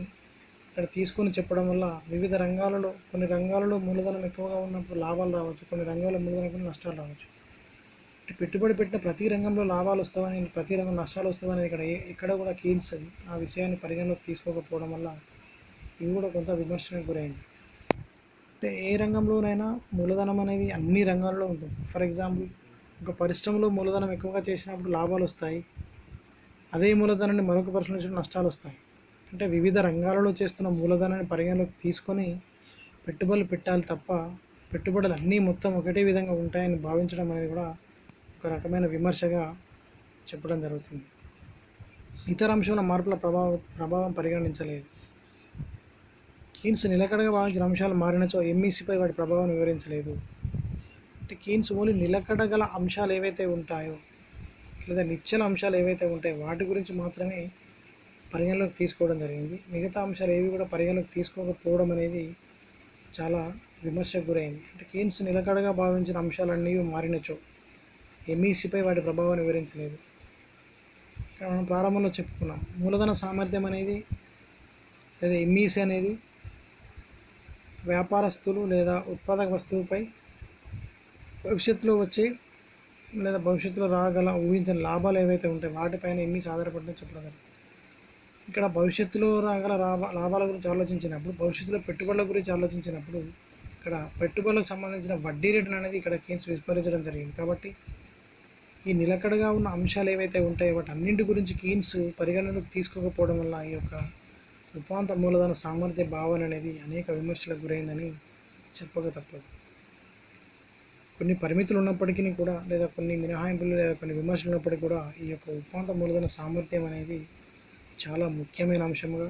ఇక్కడ తీసుకొని చెప్పడం వల్ల వివిధ రంగాలలో కొన్ని రంగాలలో మూలధనం ఎక్కువగా ఉన్నప్పుడు లాభాలు రావచ్చు, కొన్ని రంగాల్లో మూలధనం నష్టాలు రావచ్చు. పెట్టుబడి పెట్టిన ప్రతి రంగంలో లాభాలు వస్తామని, ప్రతి రంగం నష్టాలు వస్తామని ఇక్కడ కూడా కీన్స్ ఆ విషయాన్ని పరిగణలోకి తీసుకోకపోవడం వల్ల ఇది కూడా కొంత విమర్శకు గురైంది. అంటే ఏ రంగంలోనైనా మూలధనం అనేది అన్ని రంగాల్లో ఉంటుంది. ఫర్ ఎగ్జాంపుల్ ఒక పరిశ్రమలో మూలధనం ఎక్కువగా చేసినప్పుడు లాభాలు వస్తాయి, అదే మూలధనాన్ని మరొక పరిశ్రమ నష్టాలు వస్తాయి. అంటే వివిధ రంగాలలో చేస్తున్న మూలధనాన్ని పరిగణలోకి తీసుకొని పెట్టుబడులు పెట్టాలి తప్ప పెట్టుబడులు అన్నీ మొత్తం ఒకటే విధంగా ఉంటాయని భావించడం అనేది కూడా ఒక రకమైన విమర్శగా చెప్పడం జరుగుతుంది. ఇతర అంశాల మార్పుల ప్రభావం పరిగణించలేదు. కీన్స్ నిలకడగా భావించిన అంశాలు మారినచో ఎంఈసీపై వాటి ప్రభావాన్ని వివరించలేదు. అంటే కీన్స్ ఓన్లీ నిలకడ గల అంశాలు ఏవైతే ఉంటాయో లేదా నిశ్చల అంశాలు ఏవైతే ఉంటాయో వాటి గురించి మాత్రమే పరిగణలోకి తీసుకోవడం జరిగింది. మిగతా అంశాలు ఏవి కూడా పరిగణలోకి తీసుకోకపోవడం అనేది చాలా విమర్శకు గురైంది. అంటే కీన్స్ నిలకడగా భావించిన అంశాలన్నీ మారినచో ఎంఈసీపై వాటి ప్రభావాన్ని వివరించలేదు. ఇక్కడ మనం ప్రారంభంలో చెప్పుకున్నాం, మూలధన సామర్థ్యం అనేది లేదా ఎంఈసీ అనేది వ్యాపారస్తులు లేదా ఉత్పాదక వస్తువుపై భవిష్యత్తులో వచ్చే లేదా భవిష్యత్తులో రాగల ఊహించిన లాభాలు ఏవైతే ఉంటాయో వాటిపైన ఎంఈసీ ఆధారపడిందని చెప్పడం. ఇక్కడ భవిష్యత్తులో రాగల లాభాల గురించి ఆలోచించినప్పుడు, భవిష్యత్తులో పెట్టుబడుల గురించి ఆలోచించినప్పుడు ఇక్కడ పెట్టుబడులకు సంబంధించిన వడ్డీ రేటును అనేది ఇక్కడ కీన్స్ విస్మరించడం జరిగింది. కాబట్టి ఈ నిలకడగా ఉన్న అంశాలు ఏవైతే ఉంటాయో వాటి అన్నింటి గురించి కీన్స్ పరిగణనలోకి తీసుకోకపోవడం వల్ల ఈ యొక్క ఉపాంత మూలధన సామర్థ్య భావన అనేది అనేక విమర్శలకు గురైందని చెప్పక తప్పదు. కొన్ని పరిమితులు ఉన్నప్పటికీ కూడా లేదా కొన్ని మినహాయింపులు లేదా కొన్ని విమర్శలు ఉన్నప్పటికీ కూడా ఈ యొక్క ఉపాంత మూలధన సామర్థ్యం అనేది చాలా ముఖ్యమైన అంశంగా,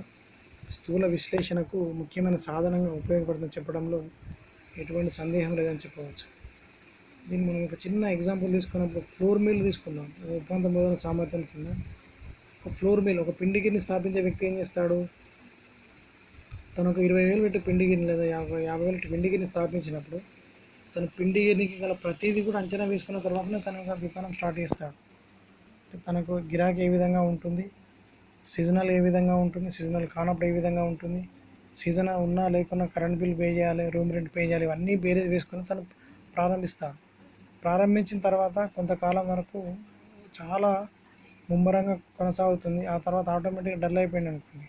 స్థూల విశ్లేషణకు ముఖ్యమైన సాధనంగా ఉపయోగపడుతుందని చెప్పడంలో ఎటువంటి సందేహం లేదని చెప్పవచ్చు. దీన్ని మనం ఒక చిన్న ఎగ్జాంపుల్ తీసుకున్నప్పుడు ఫ్లోర్ మిల్ తీసుకుందాం. ఉపాంత మూలధన సామర్థ్యం కింద ఒక ఫ్లోర్ మిల్, ఒక పిండి గిన్నె స్థాపించే వ్యక్తి ఏం చేస్తాడు, తను ఒక 20,000 పెట్టి పిండి గిన్నె లేదా 50,000 పిండి గిన్నె స్థాపించినప్పుడు తన పిండి గిన్నెకి గల ప్రతిదీ కూడా అంచనా వేసుకున్న తర్వాతనే తన ఒక దుకాణం స్టార్ట్ చేస్తాడు. తనకు గిరాకీ ఏ విధంగా ఉంటుంది, సీజనల్ ఏ విధంగా ఉంటుంది, సీజనల్ కానప్పుడు ఏ విధంగా ఉంటుంది, సీజన్ ఉన్నా లేకున్నా కరెంట్ బిల్ పే చేయాలి, రూమ్ రెంట్ పే చేయాలి, ఇవన్నీ బేరేజ్ వేసుకొని తను ప్రారంభిస్తాడు. ప్రారంభించిన తర్వాత కొంతకాలం వరకు చాలా ముమ్మరంగా కొనసాగుతుంది. ఆ తర్వాత ఆటోమేటిక్గా డల్ అయిపోయింది అనుకోండి.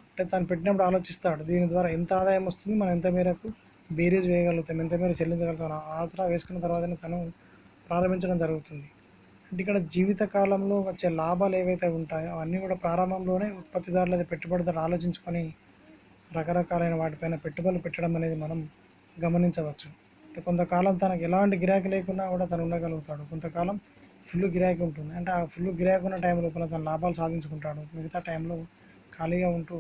అంటే తను పెట్టినప్పుడు ఆలోచిస్తాడు, దీని ద్వారా ఎంత ఆదాయం వస్తుంది, మనం ఎంత మేరకు బేరీజ్ వేయగలుగుతాం, ఎంత మేరకు చెల్లించగలుగుతాం, ఆసరా వేసుకున్న తర్వాతనే తను ప్రారంభించడం జరుగుతుంది. అంటే ఇక్కడ జీవితకాలంలో వచ్చే లాభాలు ఏవైతే ఉంటాయో అవన్నీ కూడా ప్రారంభంలోనే ఉత్పత్తిదారులు లేదా పెట్టుబడిదారులు ఆలోచించుకొని రకరకాలైన వాటిపైన పెట్టుబడులు పెట్టడం అనేది మనం గమనించవచ్చు. అంటే కొంతకాలం తనకు ఎలాంటి గిరాకీ లేకున్నా కూడా తను ఉండగలుగుతాడు, కొంతకాలం ఫుల్ గిరాకీ ఉంటుంది. అంటే ఆ ఫుల్ గిరాకీ ఉన్న టైం లోపల తన లాభాలు సాధించుకుంటాడు, మిగతా టైంలో ఖాళీగా ఉంటూ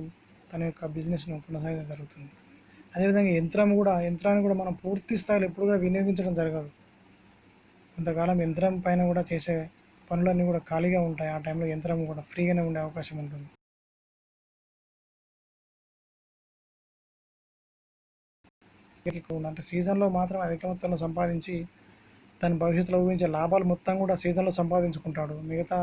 తన యొక్క బిజినెస్ను కొనసాగించడం జరుగుతుంది. అదేవిధంగా యంత్రాన్ని కూడా మనం పూర్తి స్థాయిలో ఎప్పుడు కూడా వినియోగించడం జరగదు. కొంతకాలం యంత్రం పైన కూడా చేసే పనులన్నీ కూడా ఖాళీగా ఉంటాయి. ఆ టైంలో యంత్రం కూడా ఫ్రీగానే ఉండే అవకాశం ఉంటుంది. అంటే సీజన్లో మాత్రం అధిక మొత్తంలో సంపాదించి తన భవిష్యత్తులో ఊహించే లాభాలు మొత్తం కూడా సీజన్లో సంపాదించుకుంటాడు. మిగతా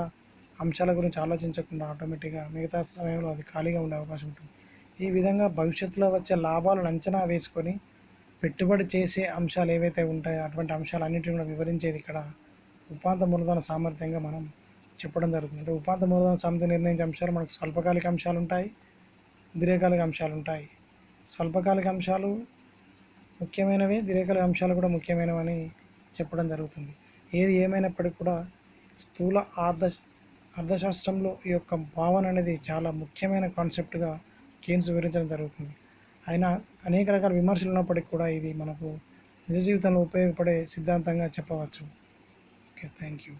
అంశాల గురించి ఆలోచించకుండా ఆటోమేటిక్గా మిగతా సమయంలో అది ఖాళీగా ఉండే అవకాశం ఉంటుంది. ఈ విధంగా భవిష్యత్తులో వచ్చే లాభాలను అంచనా వేసుకొని పెట్టుబడి చేసే అంశాలు ఏవైతే ఉంటాయో అటువంటి అంశాలన్నింటినీ కూడా వివరించేది ఇక్కడ ఉపాంత మూలధన సామర్థ్యంగా మనం చెప్పడం జరుగుతుంది. అంటే ఉపాంత మూలధన సామర్థ్యం నిర్ణయించే అంశాలు మనకు స్వల్పకాలిక అంశాలు ఉంటాయి, దీర్ఘకాలిక అంశాలు ఉంటాయి. స్వల్పకాలిక అంశాలు ముఖ్యమైనవి, దీర్ఘకాలిక అంశాలు కూడా ముఖ్యమైనవని చెప్పడం జరుగుతుంది. ఏది ఏమైనప్పటికీ కూడా స్థూల అర్థశాస్త్రంలో ఈ యొక్క భావన అనేది చాలా ముఖ్యమైన కాన్సెప్ట్గా కేన్స్ వివరించడం జరుగుతుంది. అయినా అనేక రకాల విమర్శలు ఉన్నప్పటికీ కూడా ఇది మనకు నిజ జీవితంలో ఉపయోగపడే సిద్ధాంతంగా చెప్పవచ్చు. Okay, thank you.